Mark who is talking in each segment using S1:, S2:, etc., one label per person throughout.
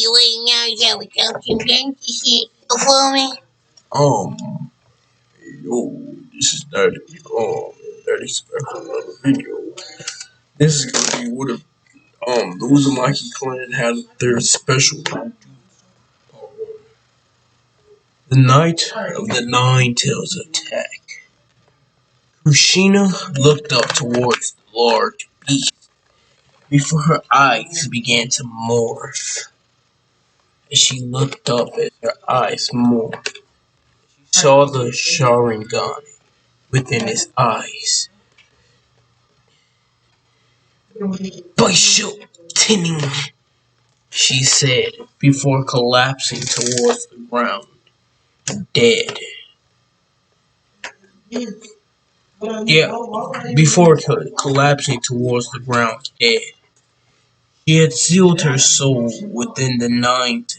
S1: you ain't now with some fancy shit for me.
S2: Yo, this is 30 seconds of the video. This is gonna be what if, the Uzumaki clan had their special power. The Night of the Nine Tails attack. Kushina looked up towards the large beast before her eyes began to morph. As she looked up, as her eyes morphed, she saw the Sharingan within his eyes. Bishop Tinning, she said, before collapsing towards the ground, dead. Yeah, before collapsing towards the ground, dead. She had sealed her soul within the nine tails.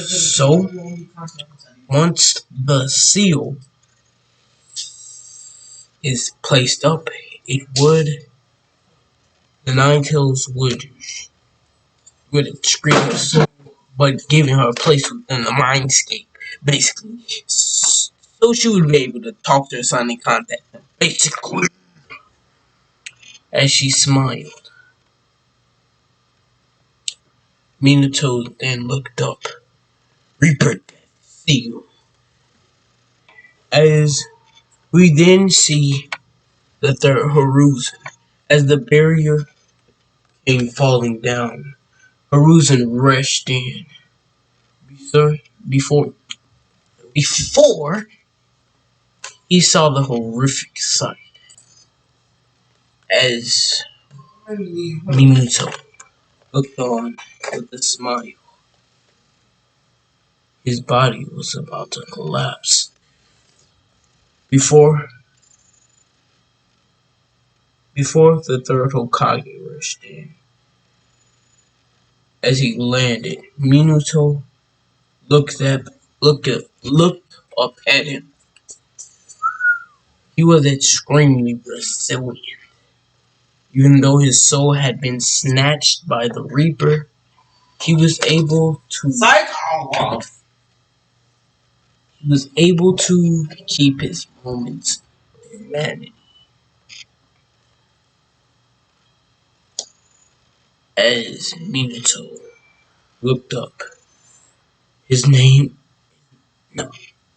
S2: So, once the seal is placed up, the nine tails would excrete her soul, but giving her a place within the mindscape, basically. So she would be able to talk to her son and contact him, basically. As she smiled, Minato then looked up. Reaper seal. As we then see the third Horizon, as the barrier came falling down, Horizon rushed in. Before he saw the horrific sight, as Minato looked on with a smile. His body was about to collapse. Before the third Hokage rushed in. As he landed, Minato looked up at him. He was extremely resilient. Even though his soul had been snatched by the Reaper, he was able to keep his moments of humanity. As Minato looked up, his name,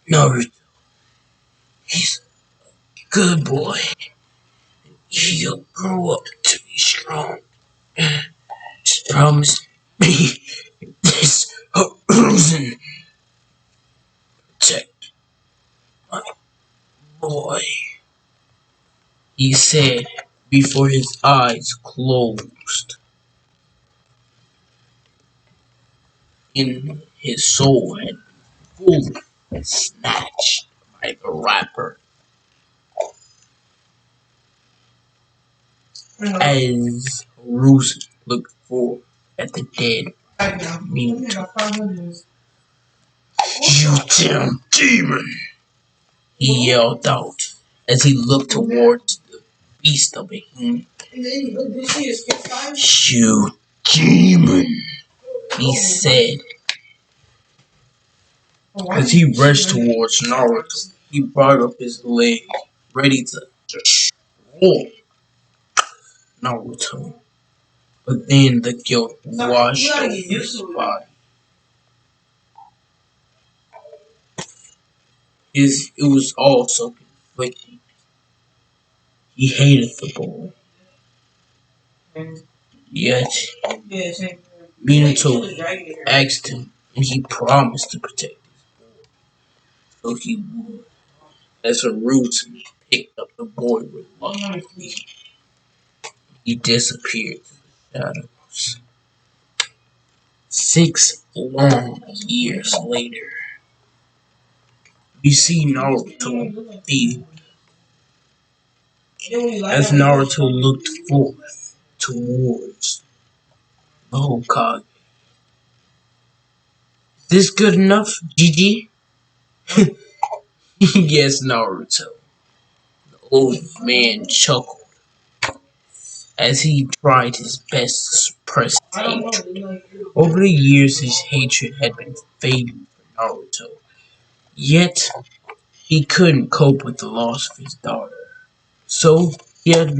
S2: Naruto. He's a good boy. He'll grow up to be strong. Just promise me this Horizon protect my boy, he said before his eyes closed. In his soul had fully snatched by the rapper. As Horizon looked forward at the dead Minato. You damn demon! He yelled out as he looked towards the beast of a human. You demon! He said as he rushed towards Naruto. He brought up his leg, ready to destroy Naruto. But then the guilt washed over his body. It was all so conflicting. He hated the boy. Yet, Minato asked him, and he promised to protect his boy. So he would. As Haruto picked up the boy reluctantly, he disappeared to the shadows. 6 long years later, we see Naruto beat. As Naruto looked forth towards the Hokage. Is this good enough, Gigi? Yes, Naruto. The old man chuckled as he tried his best to suppress suppressed hatred. Over the years, his hatred had been fading for Naruto. Yet, he couldn't cope with the loss of his daughter. So, he had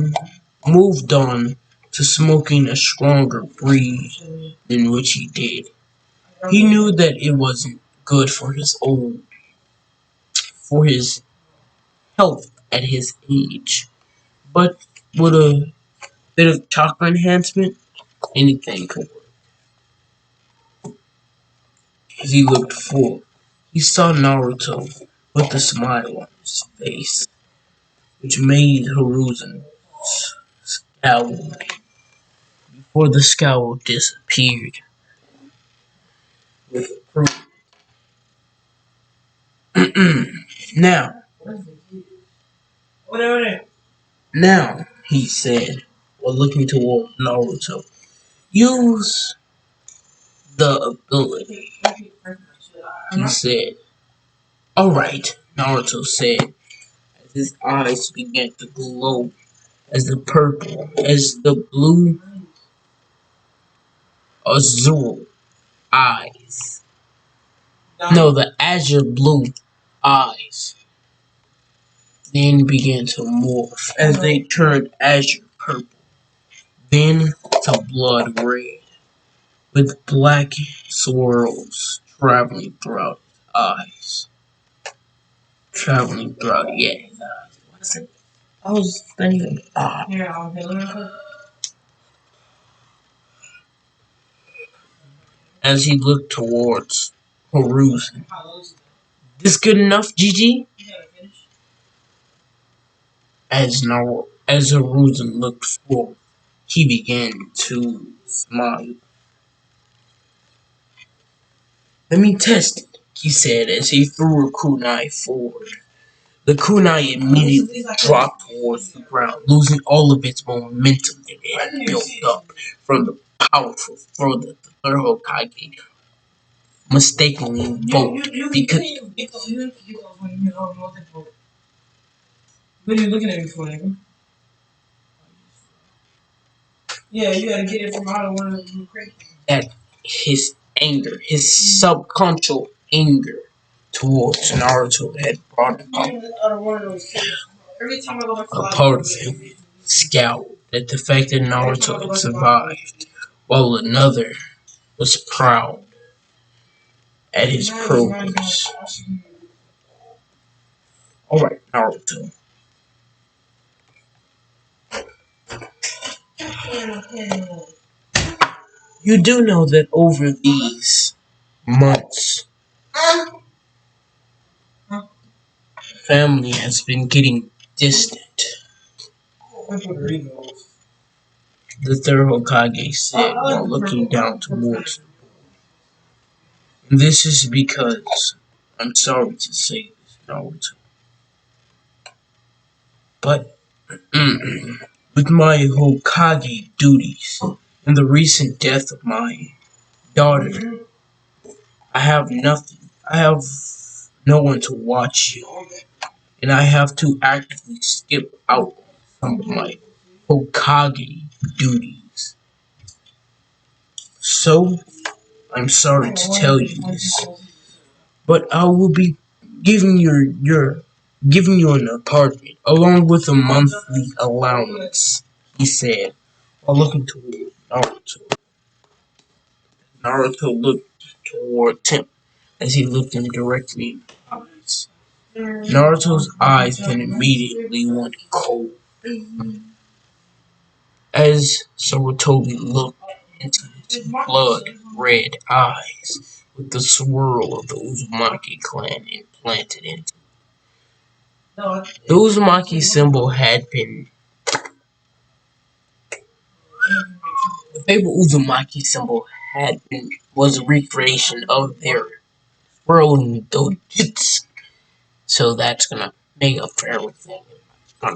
S2: moved on to smoking a stronger breed than which he did. He knew that it wasn't good for his health at his age. But with a bit of chakra enhancement, anything could work. As he looked forward, he saw Naruto with a smile on his face, which made Hiruzen scowl. Before the scowl disappeared with approval. now, now, he said, while looking toward Naruto, use the ability, he said. Alright, Naruto said, as his eyes began to glow as the blue azure eyes. No, the azure blue eyes then began to morph as they turned azure purple, then to blood red, with black swirls traveling throughout his eyes. Traveling throughout, yeah, his eyes. I was thinking, as he looked towards Hiruzen. This good enough, Gigi? As Hiruzen looked forward, he began to smile. Let me test it, he said as he threw a kunai forward. The kunai immediately dropped towards the ground, losing all of its momentum that it had built up from the powerful throw that the third Hokage mistakenly invoked because. What are you looking at me for, nigga? Yeah, you gotta get it from out of one of the crates. That his anger, his subconscious anger towards Naruto had brought up a part of him scowled at the fact that Naruto had survived, while another was proud at his progress. Alright, Naruto. You do know that over these months, family has been getting distant. The third Hokage said while looking down towards. This is because, I'm sorry to say this, Naruto, but with my Hokage duties and the recent death of my daughter, I have nothing. I have no one to watch you, and I have to actively skip out some of my Hokage duties. So, I'm sorry to tell you this, but I will be giving giving you an apartment along with a monthly allowance, he said, while looking toward Naruto. Naruto looked toward him as he looked him directly in the eyes. Naruto's eyes then immediately went cold as Sarutobi looked into his blood-red eyes with the swirl of the Uzumaki clan implanted into it. The Uzumaki symbol had been the fabled Uzumaki symbol was a recreation of their swirling dojutsu. So that's gonna make up for everything. I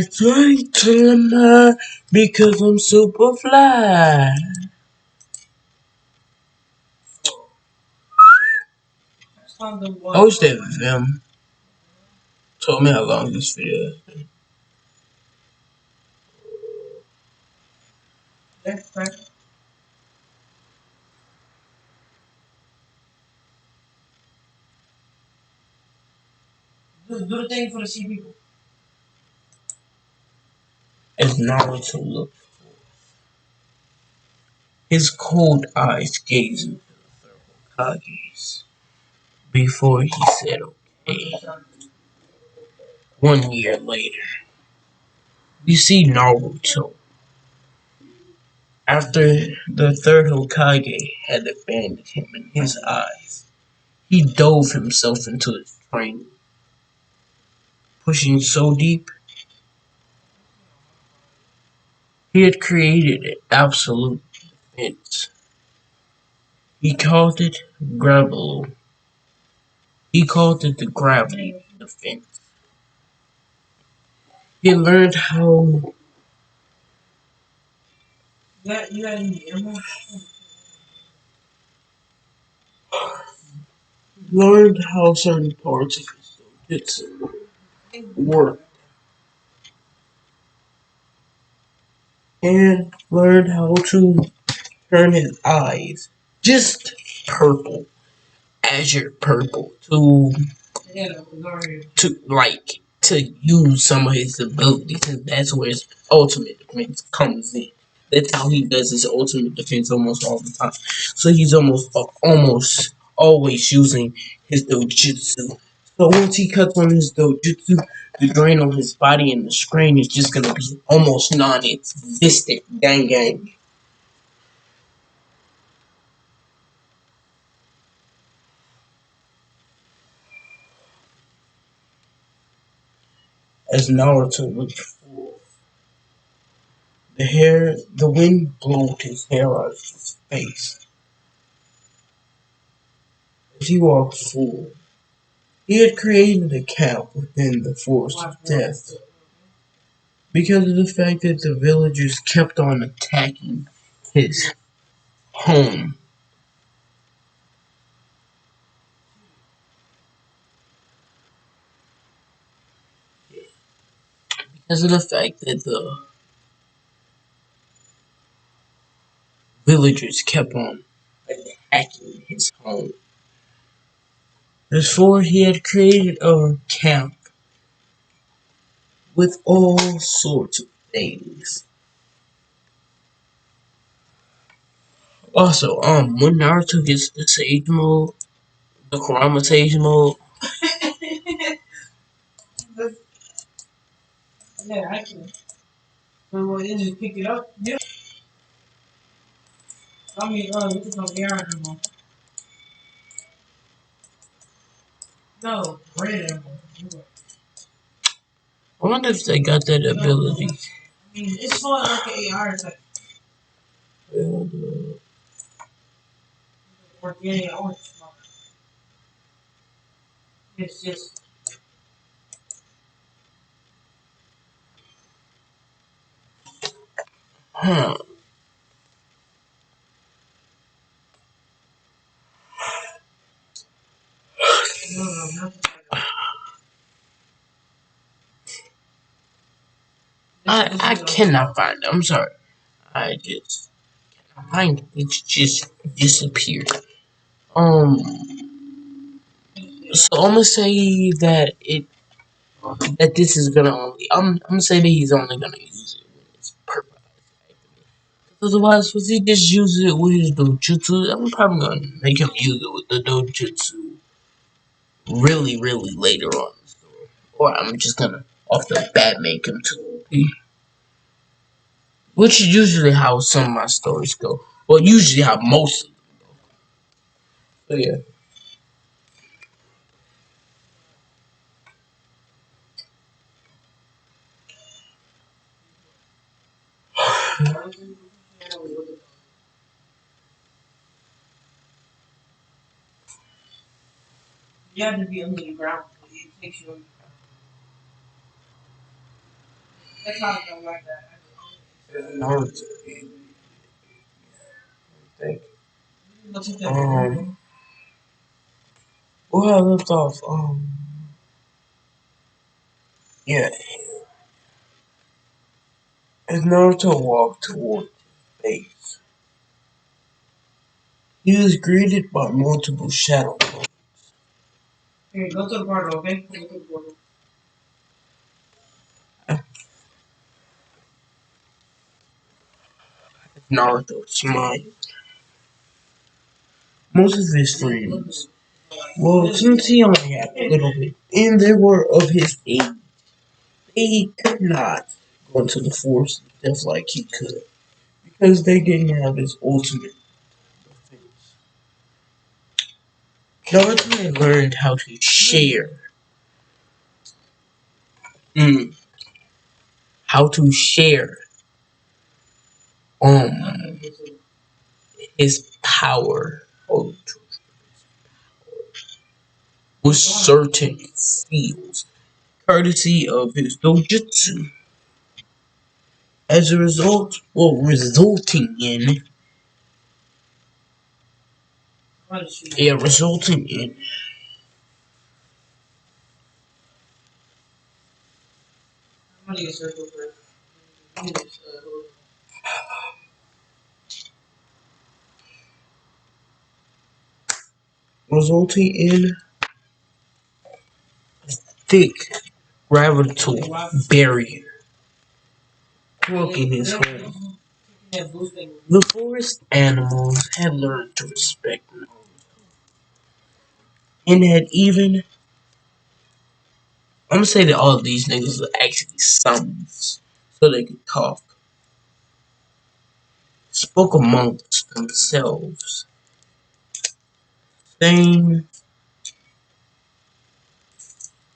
S2: tried to because I'm super fly. I wish that Vim told me how long this video is. Do the thing for the sea people. As Naruto looked, his cold eyes gazed into the Kage's before he said, "Okay." 1 year later, we see Naruto. After the third Hokage had abandoned him in his eyes, he dove himself into his training, pushing so deep he had created an absolute defense. He called it Gravel. He called it the gravity defense. He learned how learned how certain parts of his dojutsu worked and learned how to turn his eyes just purple, azure purple, to use some of his abilities, and that's where his ultimate defense comes in. That's how he does his ultimate defense almost all the time. So he's almost always using his dojutsu. So once he cuts on his dojutsu, the drain on his body and the strain is just gonna be almost non-existent. Gang gang. As Naruto looked forward, the wind blew his hair out of his face. As he walked forward, he had created a camp within the forest of death because of the fact that the villagers kept on attacking his home. Because of the fact that the villagers kept on attacking his home. Therefore, he had created a camp with all sorts of things. Also, when Naruto gets the Sage mode, the Kurama Sage mode, yeah, I can. So what is it? Pick it up? Yeah. I mean, this is no air anymore. No, red anymore. I wonder if they got that ability. I mean, it's for like an AR type. Organic orange. It's just. Huh. I cannot find it. I'm sorry. I just find it. It's just disappeared. So I'm gonna say that this is gonna only. I'm gonna say that he's only gonna use it when it's perfect. Otherwise, if he just use it with his dojutsu, I'm probably gonna make him use it with the dojutsu really, really later on in the story. Or I'm just gonna off the bat make him too OP. Which is usually how some of my stories go. Well, usually how most of them go. So yeah. You have to be under the ground. It takes you. That's how I don't like that. No, think. Where I left off, yeah, as Naruto walked toward base, he was greeted by multiple shadow clones. Here, go to the portal, okay? Go to the portal. Naruto smiled. Most of his friends, well, since he only had a little bit, and they were of his age, they could not go into the force just like he could, because they didn't have his ultimate defense. Naruto had learned how to share, mm, how to share, um, his power with certain fields, courtesy of his dojutsu. As a result, well, resulting in resulting in thick gravitational barrier blocking his home. The forest animals had learned to respect him and had even, I'm gonna say that all of these niggas were actually summons so they could talk, spoke amongst themselves, saying,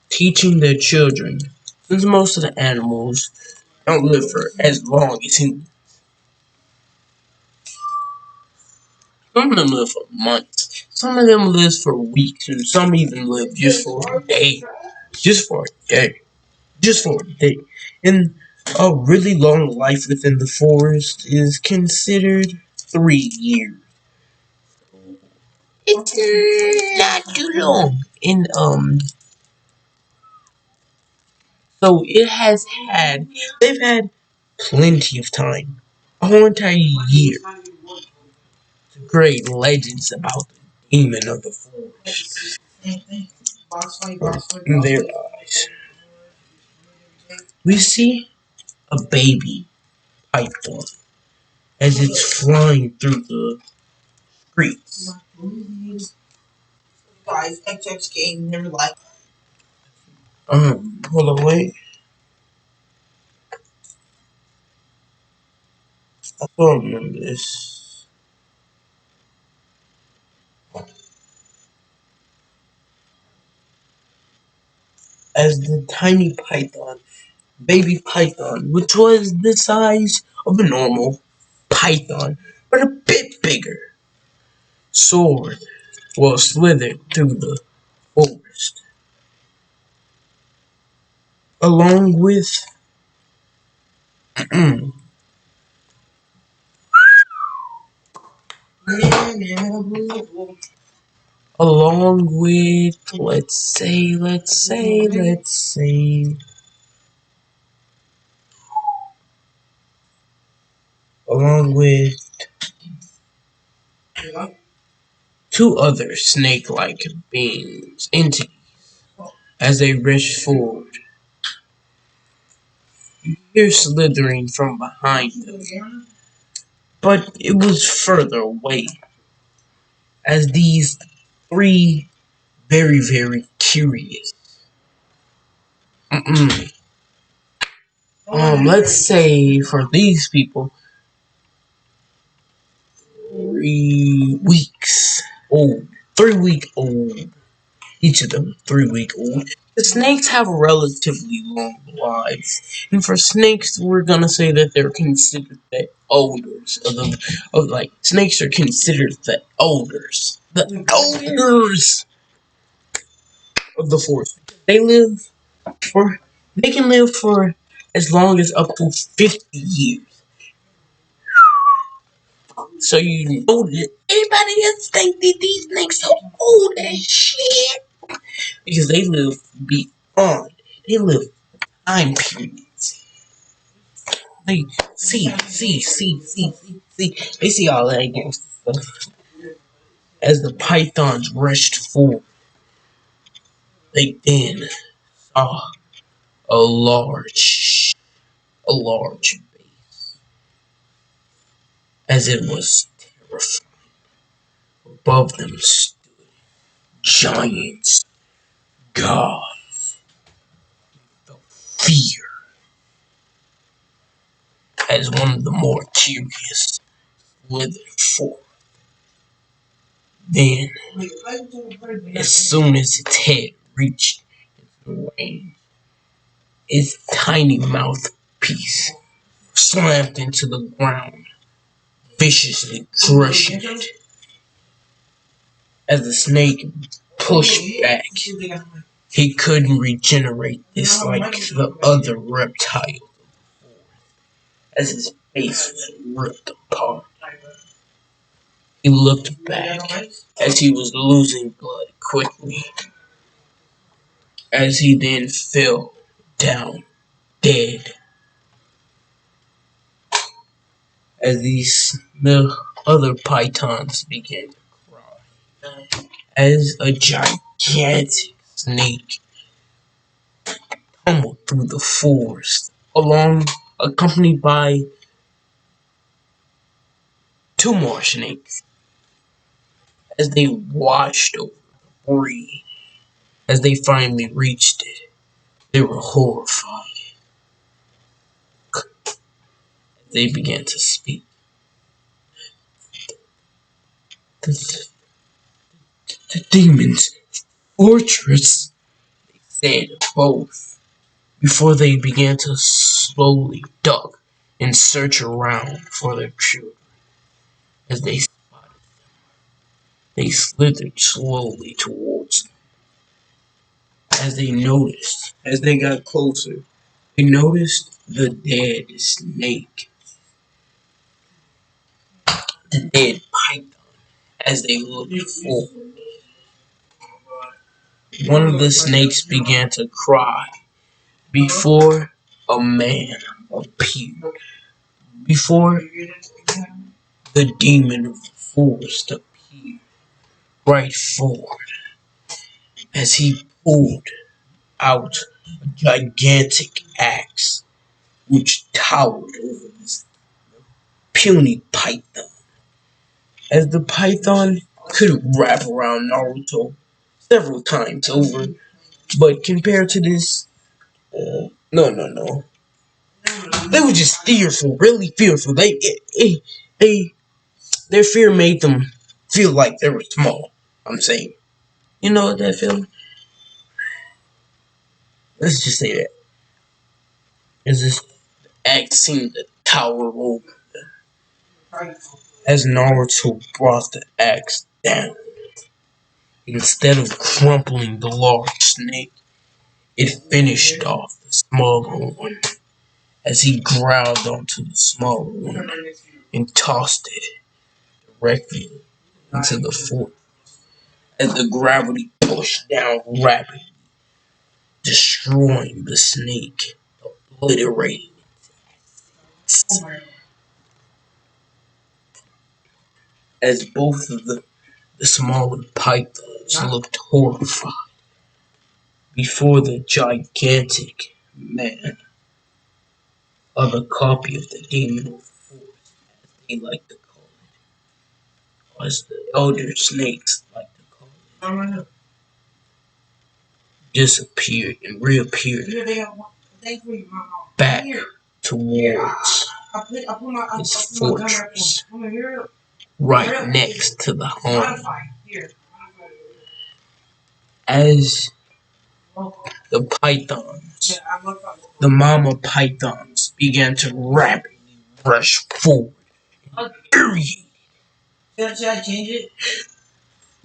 S2: teaching their children, since most of the animals don't live for as long as humans. Some of them live for months. Some of them live for weeks, and some even live just for a day. Just for a day. Just for a day. And a really long life within the forest is considered 3 years. It's not too long. And so they've had plenty of time. A whole entire year to create legends about the demon of the forest. In their eyes, we see a baby python as it's flying through the streets. Guys, XX game never like. Hold on, wait. I don't remember this. As the tiny python, baby python, which was the size of a normal python, but a bit bigger, soared, well, slithered through the forest, along with along with let's say along with two other snake-like beings entities as they rushed forward, here slithering from behind them. But it was further away, as these three very, very curious. Let's say for these people, 3 weeks old, 3 week old. Each of them 3 week old. The snakes have relatively long lives, and for snakes, we're gonna say that they're considered the elders of like snakes are considered the elders of the forest. They live for they can live for as long as up to 50 years. So you know that everybody else think that these snakes are old as shit. because they live beyond. They live time periods. They see. They see all that gangster stuff. As the pythons rushed forward, they then saw a large base, as it was terrifying. Above them stood giants, gods, the fear, as one of the more curious slithered forth. Then, as soon as its head reached the range, its tiny mouthpiece slammed into the ground, viciously crushing it. As the snake pushed back, he couldn't regenerate this like the other reptile, as his face was ripped apart. He looked back as he was losing blood quickly, as he then fell down dead. As the other pythons began to cry, as a gigantic snake tumbled through the forest, accompanied by two more snakes, as they washed over the debris. As they finally reached it, they were horrified. They began to speak. The, the demon's fortress, said both, before they began to slowly duck and search around for their children. As they spotted, they slithered slowly towards them. As they got closer, they noticed the dead snake, the dead python. As they looked forward, one of the snakes began to cry before a man appeared. Before the demon of the forest appeared right forward, as he pulled out a gigantic axe which towered over this puny python. As the python could wrap around Naruto several times over, but compared to this, no. They were just fearful, really fearful. They, their fear made them feel like they were small. I'm saying, you know what that feeling? Let's just say that. As this axe seemed to tower over them. As Naruto brought the axe down, instead of crumpling the large snake, it finished off the smaller one. As he growled onto the smaller one and tossed it directly into the fort. As the gravity pushed down rapidly, destroying the snake, obliterating it. As both of the smaller pythons looked horrified before the gigantic man of a copy of the demon of force, as they like to call it, or as the elder snakes like to call it, disappeared and reappeared back towards his fortress, right next to the home. As the pythons, the mama pythons, began to rapidly rush forward. Infuriated.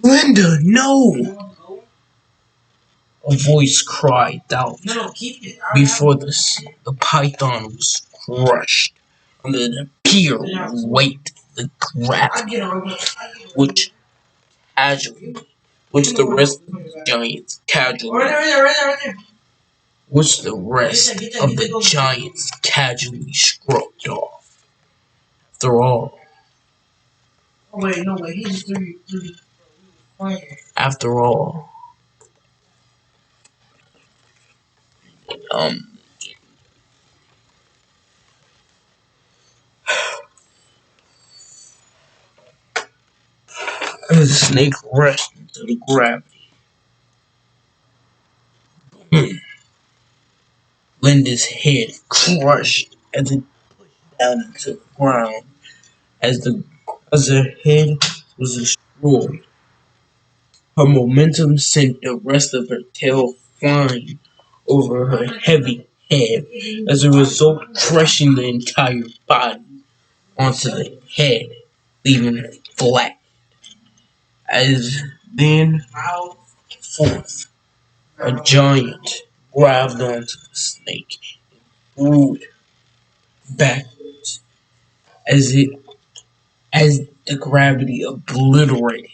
S2: Linda, no! A voice cried out before the python was crushed under the pure weight of the gravity, which casually which the rest of the giants casually shrugged off. After all, after all, um, the snake rushed into the gravity. Linda's head crushed as it down into the ground as her head was destroyed. Her momentum sent the rest of her tail flying over her heavy head, as a result crushing the entire body onto the head, leaving it flat. As then forth, a giant grabbed onto the snake, threw it backwards as the gravity obliterated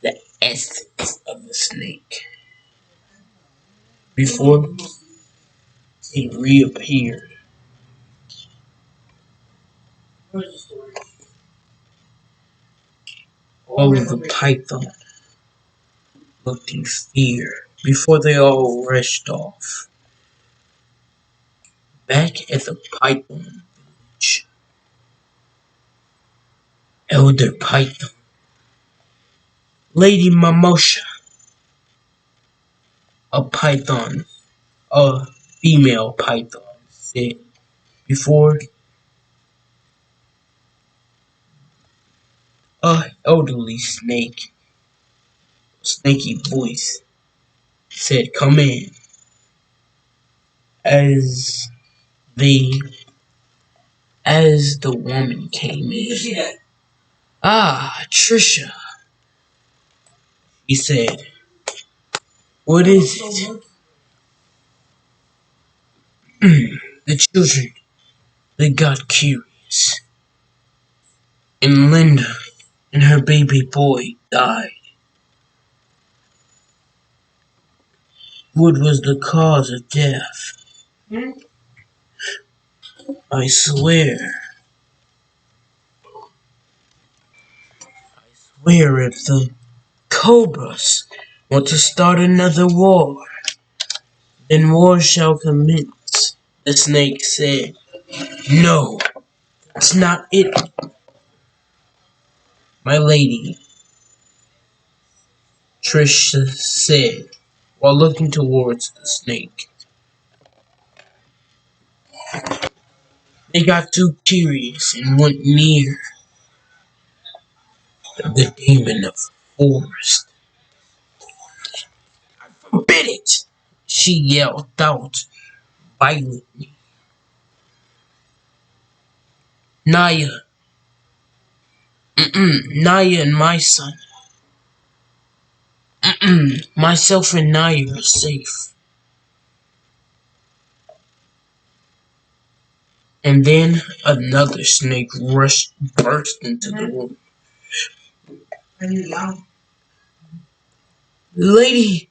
S2: the essence of the snake. Before it reappeared, all of the python looked in fear before they all rushed off. Back at the python village, Elder Python, Lady Mimosha, a python, a female python, said before a elderly snaky voice said, "Come in." As the the woman came in, "Ah, Trisha," he said, "what is it?" The children, they got curious, and Linda and her baby boy died. What was the cause of death? I swear if the Cobras want to start another war, then war shall commence, the snake said. No, that's not it, my lady, Trisha said, while looking towards the snake. They got too curious and went near the demon of the forest. Forbid it! She yelled out violently. Naya, Naya and my son. Myself and Naya are safe. And then another snake burst into the room. Lady,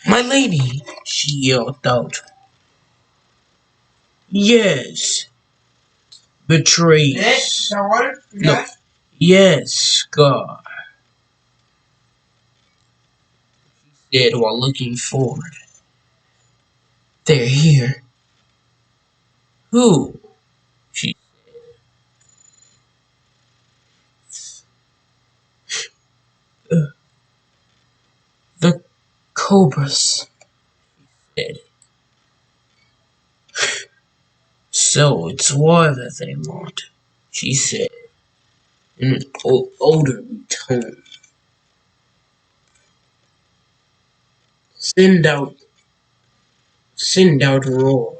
S2: my lady, she yelled out. Yes, betrays. No, yes, God, said while looking forward. They're here. Who? She the Cobras said. So it's war that they want, she said in an older tone. Send out, send out roar,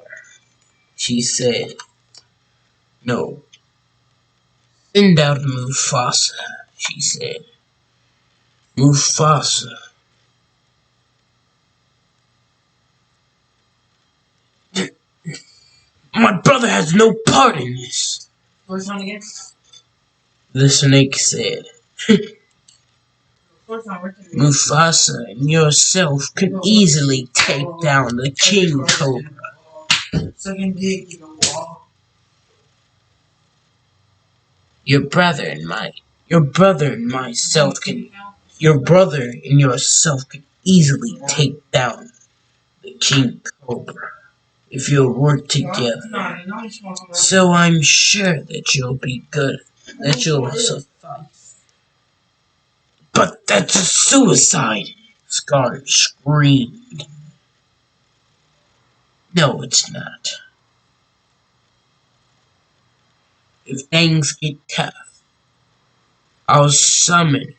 S2: she said. No, send out Mufasa, she said. Mufasa. My brother has no part in this. The snake said, Mufasa and yourself could easily take down the king cobra. Your brother and my your brother and myself can your brother and yourself could easily take down the king cobra if you'll work together. So I'm sure that you'll be good, that you'll suffice. But that's a suicide! Scar screamed. No, it's not. If things get tough, I'll summon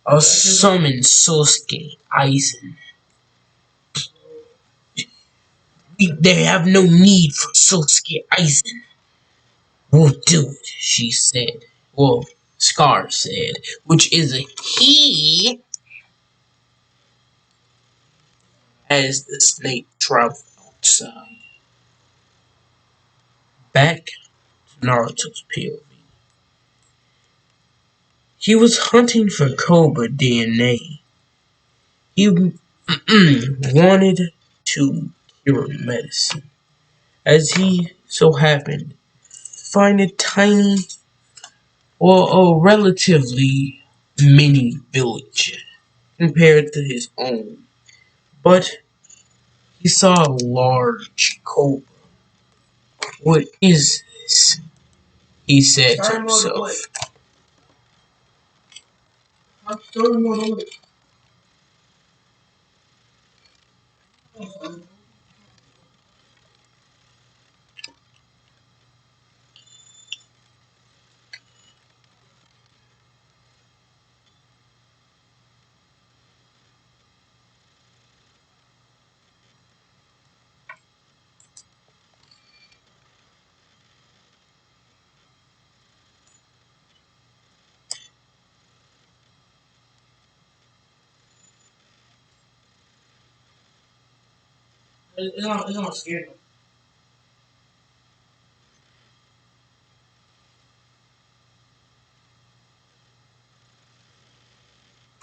S2: I'll summon Sosuke Aizen. They have no need for Sosuke Aizen. We'll do it, she said. Well, Scar said, which is a he as the snake traveled outside. Back to Naruto's POV. He was hunting for Cobra DNA. He wanted to cure medicine. As he so happened to find a tiny or a relatively mini village compared to his own. But he saw a large cobra. What is this? He said to himself.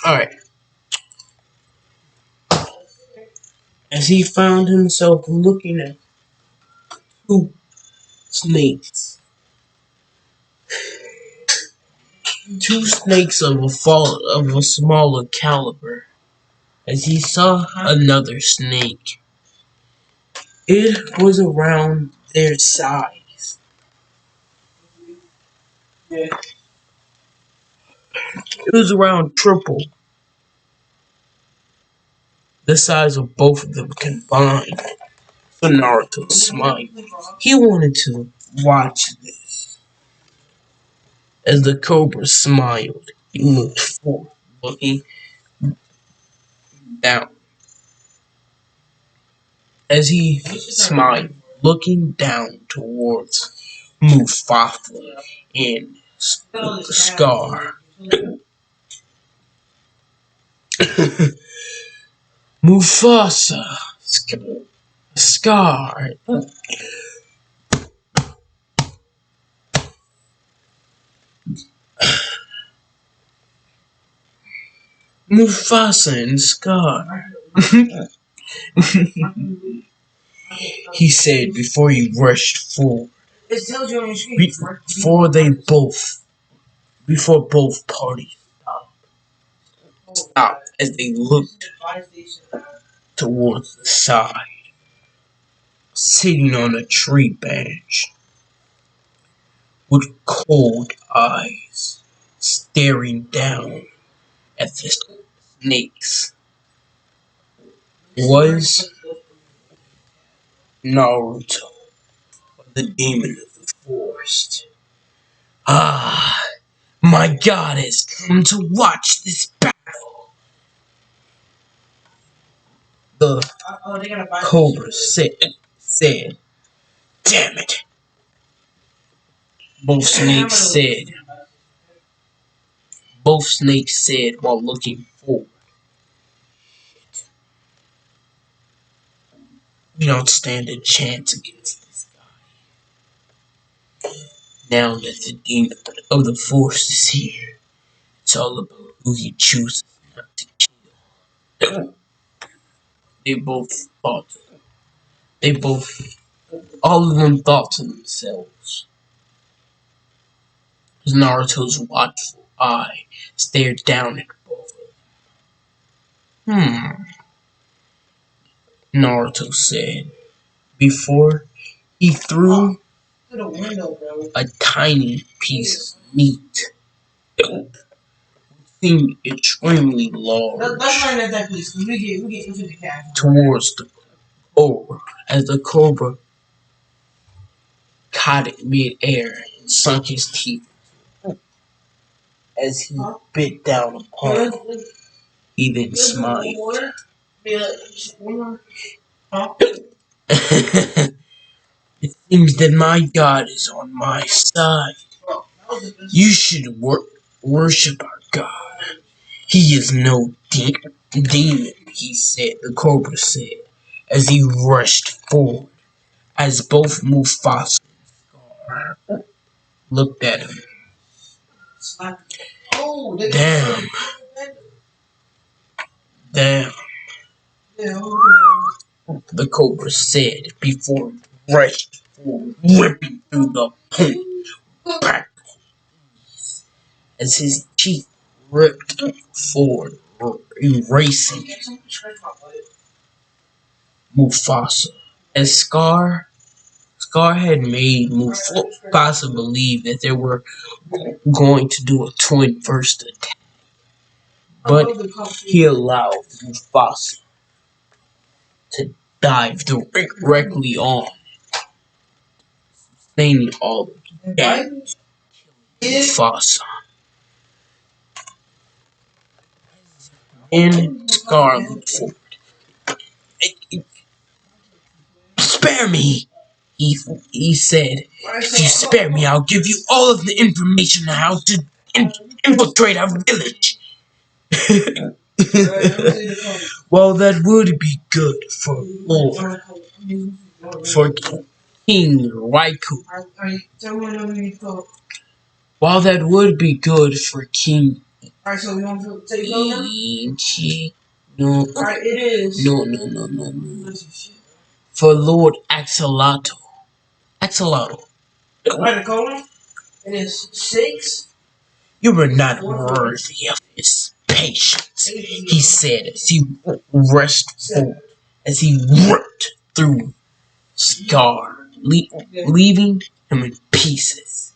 S2: Alright. As he found himself looking at two snakes. Two snakes of a smaller caliber. As he saw another snake. It was around their size. It was around triple the size of both of them combined. For Naruto smiled. He wanted to watch this. As the cobra smiled, he looked forward, looking down. As he smiled, looking down towards Mufasa and Scar. Mufasa, Scar. Mufasa and Scar. He said before he rushed forward. Before they both, before both parties stopped as they looked towards the side, sitting on a tree bench with cold eyes, staring down at the snakes, was Naruto, the demon of the forest. Ah, my god has come to watch this battle. The cobra said, damn it. Both snakes said, both snakes said while looking forward. We don't stand a chance against this guy. Now that the demon of the force is here, it's all about who he chooses not to kill. They both thought, they both, all of them thought to themselves. As Naruto's watchful eye stared down at both of them. Naruto said, before he threw a tiny piece of meat. Seemed extremely large towards the cobra as the cobra caught it mid-air and sunk his teeth as he bit down upon it. He then smiled. It seems that my God is on my side. You should worship our God. He is no demon, he said, the cobra said, as he rushed forward, as both Mufasa and Scar looked at him. Damn. Damn, the cobra said before he rushed forward, ripping through the point back as his teeth ripped forward, erasing Mufasa. As Scar had made Mufasa believe that they were going to do a twin first attack, but he allowed Mufasa to dive directly on, sustaining all the damage to Mufasa. And Scar looked forward. Spare me, he said. If you spare me, I'll give you all of the information on how to infiltrate our village. Well, that would be good for King Raikou. While that would be good for King Ichi, no, no. For Lord Axolotl. It is 6. You were not worthy of his patience, he said as he rushed forward, as he ripped through Scar, leaving him in pieces.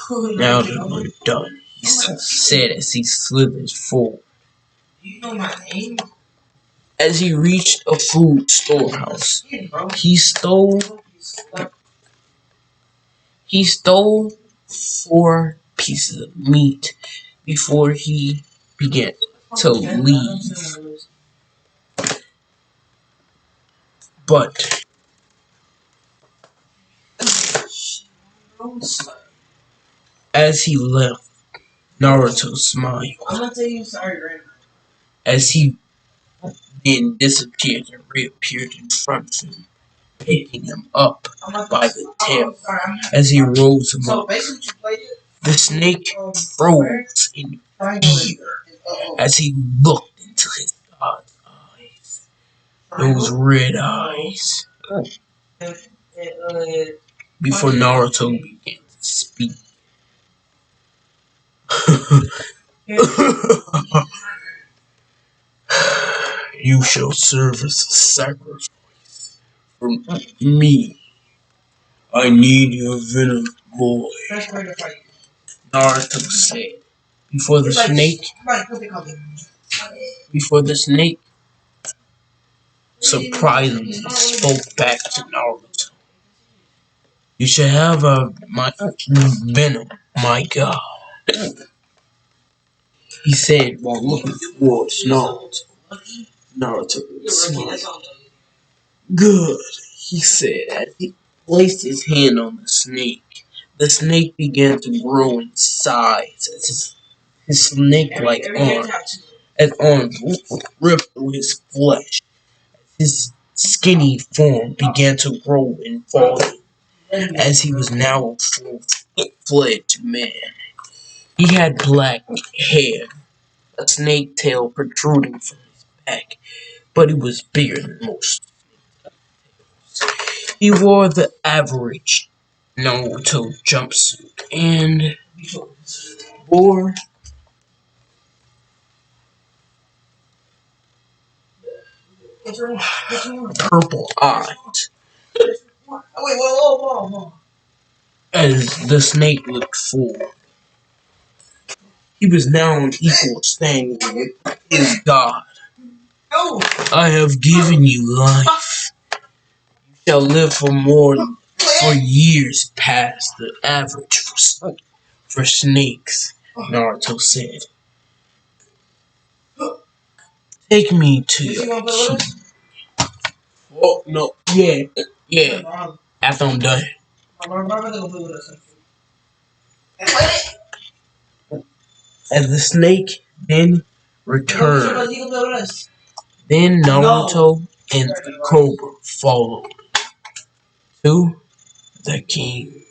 S2: Now that we're done, he said as he slithered forward. As he reached a food storehouse, he stole 4 pieces of meat before he began to leave. But as he left, Naruto smiled. As he then disappeared and reappeared in front of him, picking him up by the tail. As he rose him up, the snake froze in fear as he looked into his god's eyes. Those red eyes. Before Naruto began to speak. You shall serve as a sacrifice for me. I need your venom, boy, Naruto said. Before the snake surprisingly spoke back to Naruto. You should have my venom, my god, he said while looking towards Naruto. Naruto smiled. Good, he said as he placed his hand on the snake. The snake began to grow in size as his snake-like arms ripped through his flesh. His skinny form began to grow and fall. as he was now a full-fledged man. He had black hair, a snake tail protruding from his back, but he was bigger than most. He wore the average naruto jumpsuit and wore purple eyes as the snake looked full. He was now on equal standing with his god. I have given you life. You shall live for years past the average for snakes, Naruto said. Take me to your king. Oh, no. Yeah. After I'm done. As the snake then returned, then Naruto and the Cobra followed to the king.